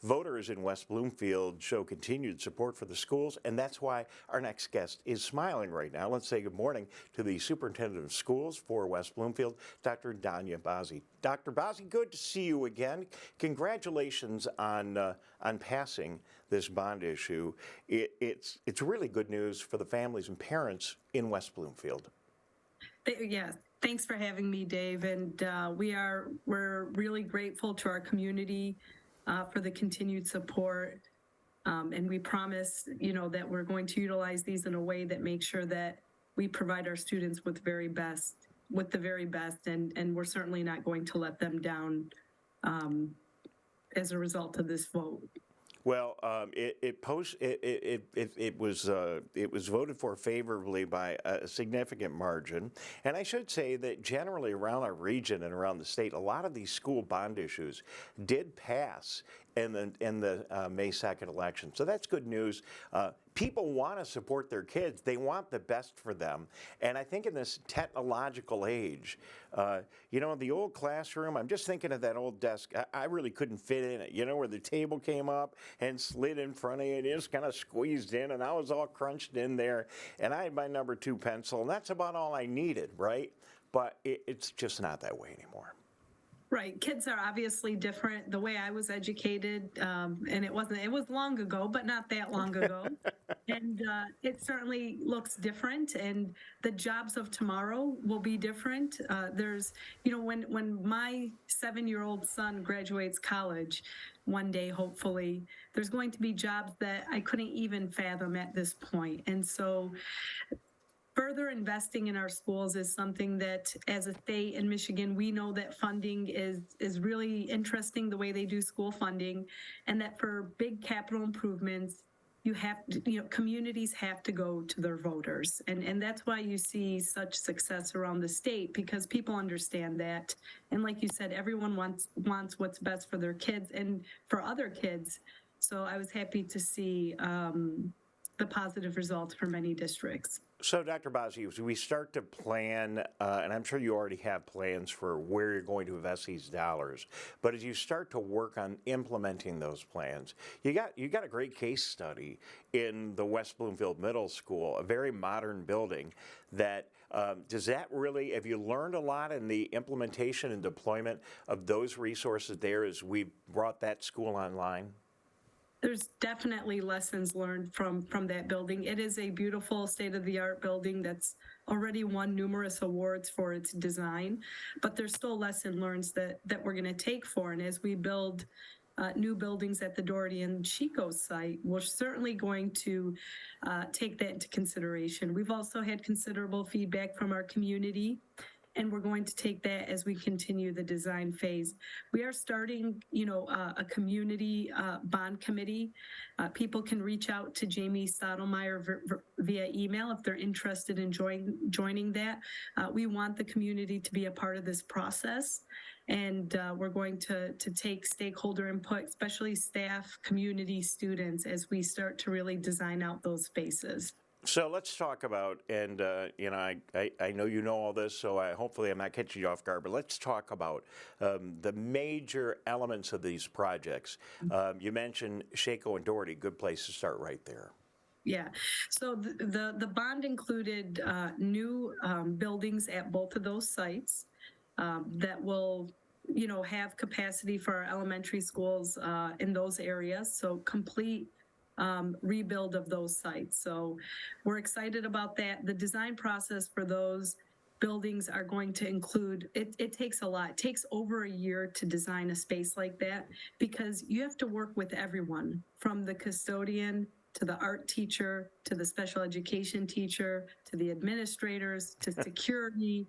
voters in West Bloomfield show continued support for the schools, and that's why our next guest is smiling right now. Let's say good morning to the Superintendent of Schools for West Bloomfield, Dr. Dania Bazzi. Dr. Bazzi, good to see you again. Congratulations on passing this bond issue. It's really good news for the families and parents in West Bloomfield. Yeah, thanks for having me, Dave. And we're really grateful to our community for the continued support. And we promise, that we're going to utilize these in a way that makes sure that we provide our students with the very best, and we're certainly not going to let them down as a result of this vote. Well, it was voted for favorably by a significant margin, and I should say that generally around our region and around the state, a lot of these school bond issues did pass in the May 2nd election. So that's good news. People want to support their kids. They want the best for them. And I think in this technological age, the old classroom, I'm just thinking of that old desk. I really couldn't fit in it, where the table came up and slid in front of you and it just kind of squeezed in, and I was all crunched in there. And I had my number 2 pencil, and that's about all I needed, right? But it's just not that way anymore. Right. Kids are obviously different. The way I was educated, and it was long ago, but not that long ago. And it certainly looks different, and the jobs of tomorrow will be different. When my 7-year-old son graduates college one day, hopefully, there's going to be jobs that I couldn't even fathom at this point. And so further investing in our schools is something that, as a state in Michigan, we know that funding is really interesting, the way they do school funding, and that for big capital improvements, communities have to go to their voters. And that's why you see such success around the state, because people understand that. And like you said, everyone wants what's best for their kids and for other kids. So I was happy to see the positive results for many districts. So, Dr. Bazzi, as we start to plan, and I'm sure you already have plans for where you're going to invest these dollars, but as you start to work on implementing those plans, you got a great case study in the West Bloomfield Middle School, a very modern building that have you learned a lot in the implementation and deployment of those resources there as we brought that school online? There's definitely lessons learned from that building. It is a beautiful state-of-the-art building that's already won numerous awards for its design, but there's still lesson learned that we're going to take for. And as we build new buildings at the Doherty and Chico site, we're certainly going to take that into consideration. We've also had considerable feedback from our community, and we're going to take that as we continue the design phase. We are starting, a community bond committee. People can reach out to Jamie Stottlemyre via email if they're interested in joining that. We want the community to be a part of this process, and we're going to take stakeholder input, especially staff, community, students, as we start to really design out those spaces. So let's talk about, and I know you know all this, so hopefully I'm not catching you off guard, but let's talk about the major elements of these projects. You mentioned Chico and Doherty, good place to start right there. Yeah, so the bond included new buildings at both of those sites that will have capacity for our elementary schools in those areas, so complete rebuild of those sites. So we're excited about that. The design process for those buildings are going to include, it takes a lot. It takes over a year to design a space like that, because you have to work with everyone, from the custodian to the art teacher, to the special education teacher, to the administrators, to security.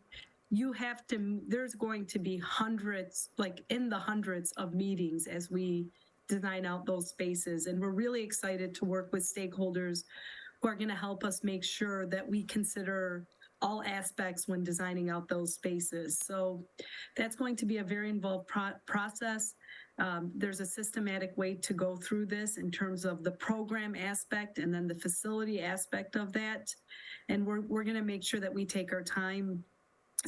There's going to be hundreds of meetings as we design out those spaces. And we're really excited to work with stakeholders who are going to help us make sure that we consider all aspects when designing out those spaces. So that's going to be a very involved process. There's a systematic way to go through this in terms of the program aspect and then the facility aspect of that. And we're going to make sure that we take our time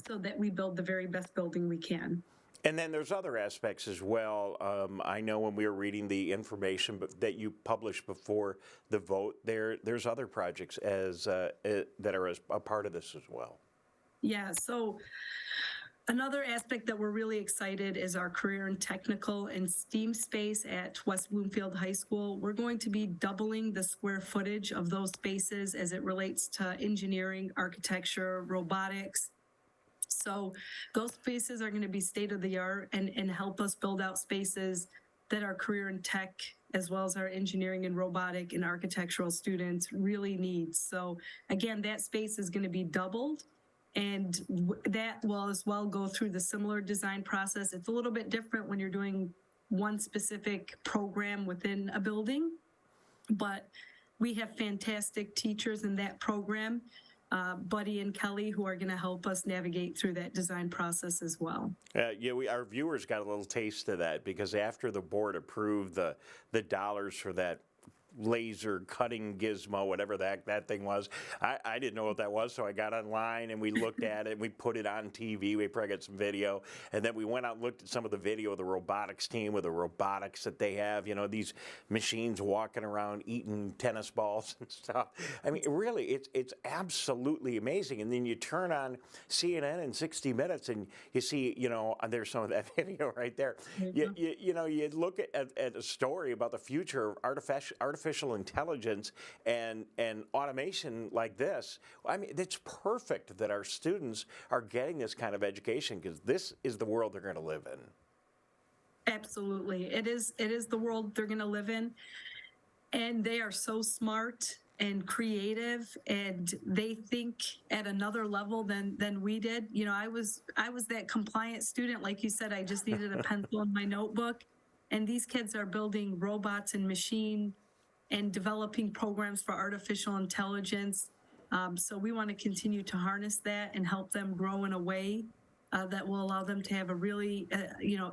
so that we build the very best building we can. And then there's other aspects as well. I know when we were reading the information that you published before the vote, there's other projects that are as a part of this as well. Yeah, so another aspect that we're really excited is our career and technical and STEAM space at West Bloomfield High School. We're going to be doubling the square footage of those spaces as it relates to engineering, architecture, robotics. So those spaces are going to be state of the art and help us build out spaces that our career and tech, as well as our engineering and robotic and architectural students really need. So again, that space is going to be doubled. And that will as well go through the similar design process. It's a little bit different when you're doing one specific program within a building, but we have fantastic teachers in that program, Buddy and Kelly, who are going to help us navigate through that design process as well. Yeah, our viewers got a little taste of that because after the board approved the dollars for that laser cutting gizmo, whatever that thing was. I didn't know what that was, so I got online and we looked at it and we put it on TV. We probably got some video, and then we went out and looked at some of the video of the robotics team with the robotics that they have, these machines walking around eating tennis balls and stuff. I mean, really, it's absolutely amazing. And then you turn on CNN in 60 Minutes and you see, there's some of that video right there. You look at a story about the future of artificial intelligence and automation like this. I mean, it's perfect that our students are getting this kind of education because this is the world they're going to live in. Absolutely. It is the world they're going to live in. And they are so smart and creative, and they think at another level than we did. I was that compliant student, like you said. I just needed a pencil and my notebook. And these kids are building robots and machine and developing programs for artificial intelligence. So we want to continue to harness that and help them grow in a way that will allow them to have a really,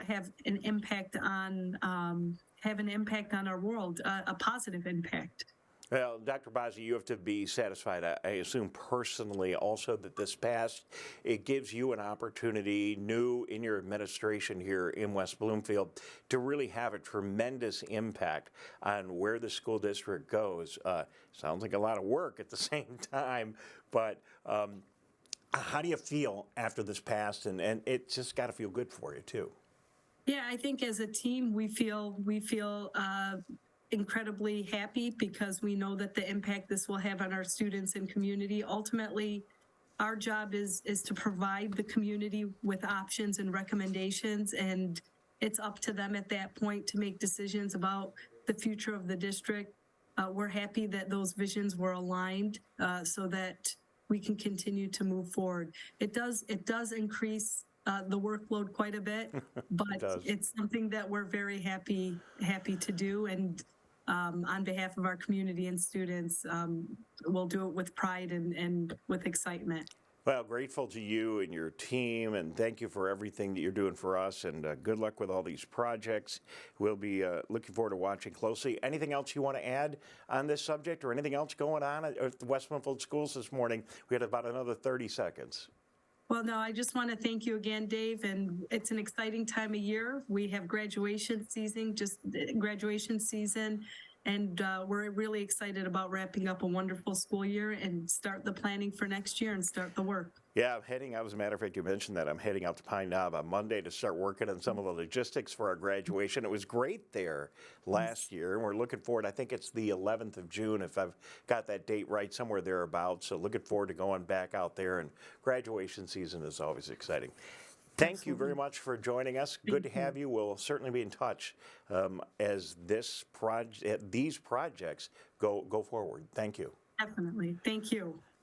have an impact on our world, a positive impact. Well, Dr. Bazzi, you have to be satisfied, I assume personally also, that this passed. It gives you an opportunity, new in your administration here in West Bloomfield, to really have a tremendous impact on where the school district goes. Sounds like a lot of work at the same time, but how do you feel after this passed? And it's just got to feel good for you, too. Yeah, I think as a team, we feel incredibly happy because we know that the impact this will have on our students and community. Ultimately, our job is to provide the community with options and recommendations, and it's up to them at that point to make decisions about the future of the district. We're happy that those visions were aligned so that we can continue to move forward. It does increase the workload quite a bit, but it's something that we're very happy to do. And on behalf of our community and students, we'll do it with pride and with excitement. Well, grateful to you and your team, and thank you for everything that you're doing for us, and good luck with all these projects. We'll be looking forward to watching closely. Anything else you want to add on this subject or anything else going on at the West Bloomfield Schools this morning? We had about another 30 seconds. Well, no, I just want to thank you again, Dave, and it's an exciting time of year. We have graduation season, and we're really excited about wrapping up a wonderful school year and start the planning for next year and start the work. Yeah, I'm heading out, as a matter of fact, you mentioned that. I'm heading out to Pine Knob on Monday to start working on some of the logistics for our graduation. It was great there last year, and we're looking forward. I think it's the 11th of June, if I've got that date right, somewhere thereabouts. So looking forward to going back out there, and graduation season is always exciting. Thank you very much for joining us. Good to have you. We'll certainly be in touch as these projects go forward. Thank you. Definitely. Thank you.